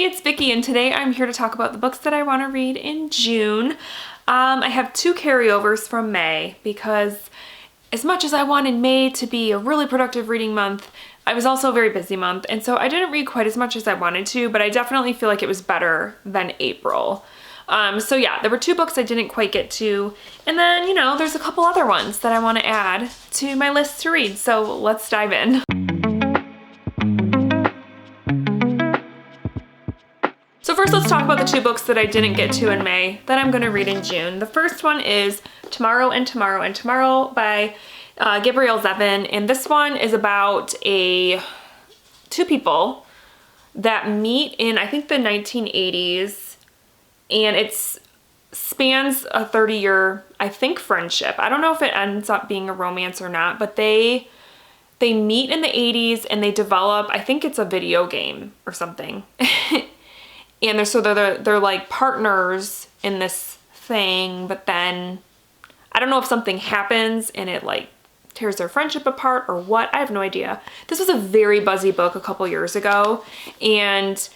Hey, it's Vicky, and today I'm here to talk about the books that I want to read in June. I have two carryovers from May because as much as I wanted May to be a really productive reading month, I was also a very busy month, and so I didn't read quite as much as I wanted to, but I definitely feel like it was better than April. So yeah, there were two books I didn't quite get to, and then, you know, there's a couple other ones that I want to add to my list to read, so let's dive in. So first, let's talk about the two books that I didn't get to in May that I'm going to read in June. The first one is Tomorrow and Tomorrow and Tomorrow by Gabrielle Zevin, and this one is about two people that meet in, I think, the 1980s, and it spans a 30-year, I think, friendship. I don't know if it ends up being a romance or not, but they meet in the 80s and they develop, I think it's a video game or something. And they're like partners in this thing, but then I don't know if something happens and it like tears their friendship apart or what. I have no idea. This was a very buzzy book a couple years ago, and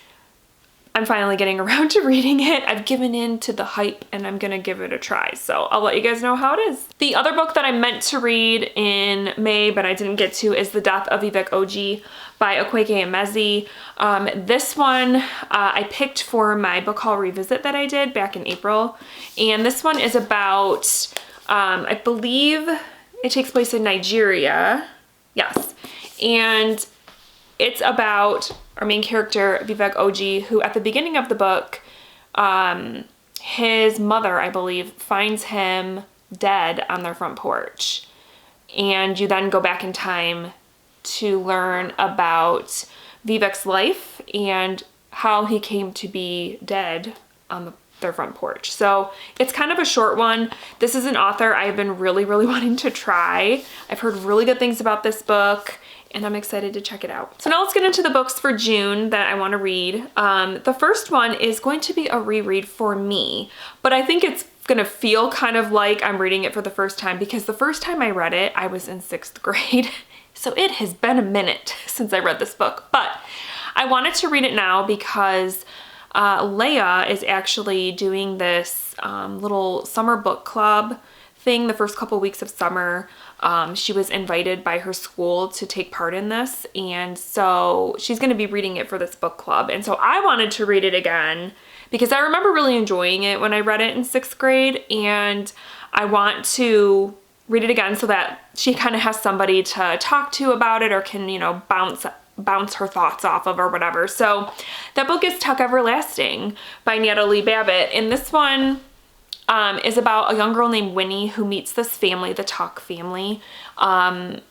I'm finally getting around to reading it. I've given in to the hype and I'm gonna give it a try. So I'll let you guys know how it is. The other book that I meant to read in May but I didn't get to is The Death of Ibe Oji by Okweke Emezi. This one I picked for my book haul revisit that I did back in April. And this one is about, I believe it takes place in Nigeria. Yes. And it's about our main character, Ibe Oji, who at the beginning of the book, his mother, I believe, finds him dead on their front porch. And you then go back in time to learn about Vivek's life and how he came to be dead on their front porch. So it's kind of a short one. This is an author I've been really wanting to try. I've heard really good things about this book, and I'm excited to check it out. So now let's get into the books for June that I want to read. The first one is going to be a reread for me, but I think it's gonna feel kind of like I'm reading it for the first time because the first time I read it, I was in 6th grade. So it has been a minute since I read this book, but I wanted to read it now because Leia is actually doing this little summer book club thing the first couple weeks of summer. She was invited by her school to take part in this, and so she's going to be reading it for this book club. And so I wanted to read it again because I remember really enjoying it when I read it in 6th grade, and I want to read it again so that she kind of has somebody to talk to about it or can, you know, bounce her thoughts off of or whatever. So that book is Tuck Everlasting by Natalie Babbitt, and this one is about a young girl named Winnie who meets this family, the Tuck family. I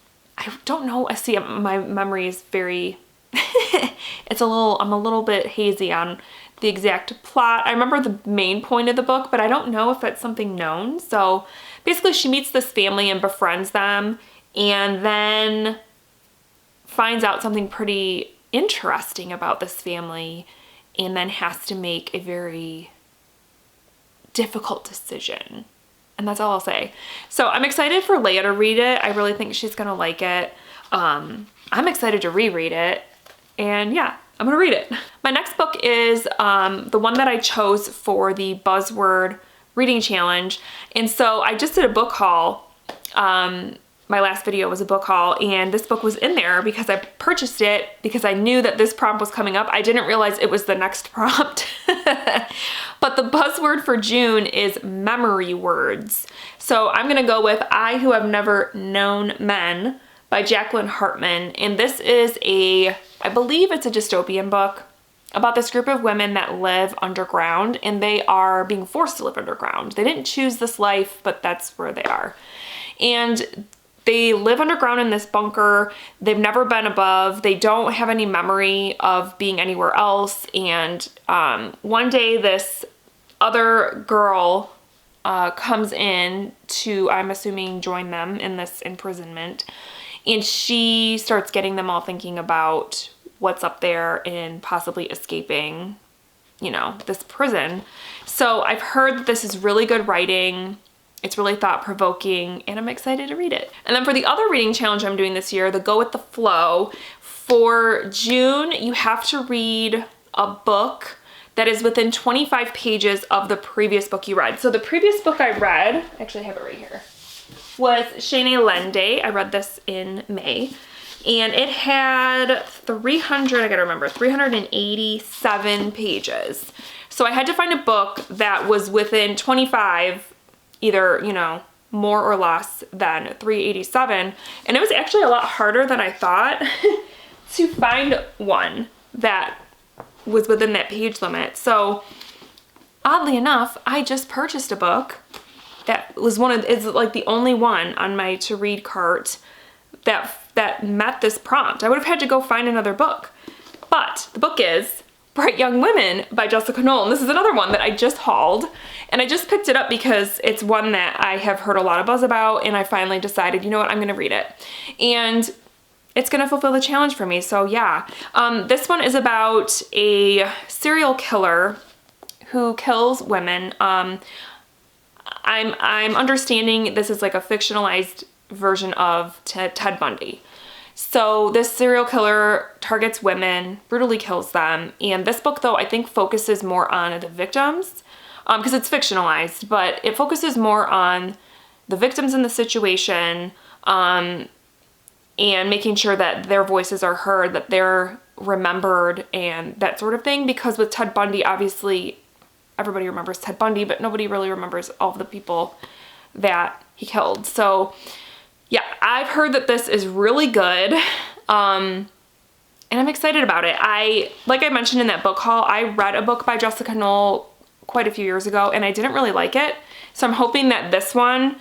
don't know, I see my memory is very, I'm a little bit hazy on the exact plot. I remember the main point of the book, but I don't know if that's something known. So basically she meets this family and befriends them, and then finds out something pretty interesting about this family, and then has to make a very difficult decision. And that's all I'll say. So I'm excited for Leia to read it. I really think she's gonna like it. I'm excited to reread it, and yeah, I'm gonna read it. My next book is the one that I chose for the Buzzword Reading Challenge. And so I just did a book haul. My last video was a book haul, and this book was in there because I purchased it because I knew that this prompt was coming up. I didn't realize it was the next prompt. But the buzzword for June is memory words. So I'm gonna go with I Who Have Never Known Men by Jacqueline Hartman. And this is I believe it's a dystopian book about this group of women that live underground, and they are being forced to live underground. They didn't choose this life, but that's where they are. And they live underground in this bunker. They've never been above. They don't have any memory of being anywhere else. And one day this other girl comes in to, I'm assuming, join them in this imprisonment. And she starts getting them all thinking about what's up there and possibly escaping, you know, this prison. So I've heard that this is really good writing. It's really thought-provoking, and I'm excited to read it. And then for the other reading challenge I'm doing this year, the Go With The Flow, for June, you have to read a book that is within 25 pages of the previous book you read. So the previous book I read, actually I have it right here, was Shane Lende. I read this in May. And it had 387 pages. So I had to find a book that was within 25, either, you know, more or less than 387. And it was actually a lot harder than I thought to find one that was within that page limit. So oddly enough, I just purchased a book that was is like the only one on my to read cart that met this prompt. I would have had to go find another book. But the book is Bright Young Women by Jessica Knoll. And this is another one that I just hauled. And I just picked it up because it's one that I have heard a lot of buzz about. And I finally decided, you know what, I'm going to read it. And it's going to fulfill the challenge for me. So yeah, this one is about a serial killer who kills women. I'm understanding this is like a fictionalized version of Ted Bundy. So this serial killer targets women, brutally kills them. And this book, though, I think focuses more on the victims because it's fictionalized, but it focuses more on the victims in the situation and making sure that their voices are heard, that they're remembered and that sort of thing. Because with Ted Bundy, obviously everybody remembers Ted Bundy, but nobody really remembers all of the people that he killed. So yeah, I've heard that this is really good, and I'm excited about it. Like I mentioned in that book haul, I read a book by Jessica Knoll quite a few years ago, and I didn't really like it. So I'm hoping that this one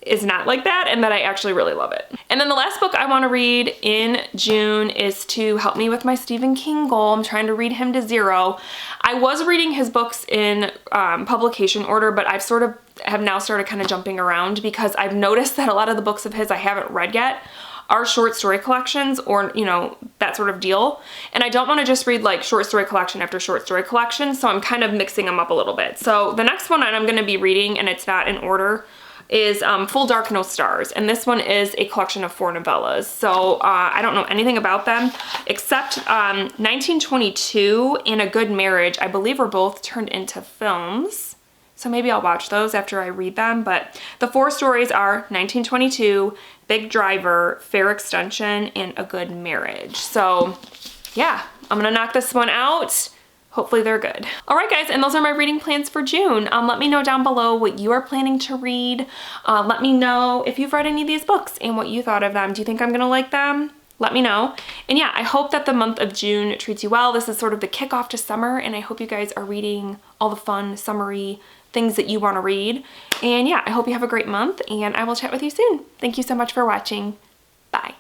is not like that and that I actually really love it. And then the last book I want to read in June is to help me with my Stephen King goal. I'm trying to read him to 0. I was reading his books in publication order, but I've sort of have now started kind of jumping around because I've noticed that a lot of the books of his I haven't read yet are short story collections or, you know, that sort of deal. And I don't want to just read like short story collection after short story collection, so I'm kind of mixing them up a little bit. So the next one I'm going to be reading, and it's not in order, is Full Dark No Stars, and this one is a collection of 4 novellas. So I don't know anything about them except 1922 and A Good Marriage, I believe, were both turned into films. So maybe I'll watch those after I read them. But the 4 stories are 1922, Big Driver, Fair Extension, and A Good Marriage. So yeah, I'm gonna knock this one out. Hopefully they're good. All right, guys, and those are my reading plans for June. Let me know down below what you are planning to read. Let me know if you've read any of these books and what you thought of them. Do you think I'm gonna like them? Let me know. And yeah, I hope that the month of June treats you well. This is sort of the kickoff to summer, and I hope you guys are reading all the fun, summery things that you wanna read. And yeah, I hope you have a great month, and I will chat with you soon. Thank you so much for watching. Bye.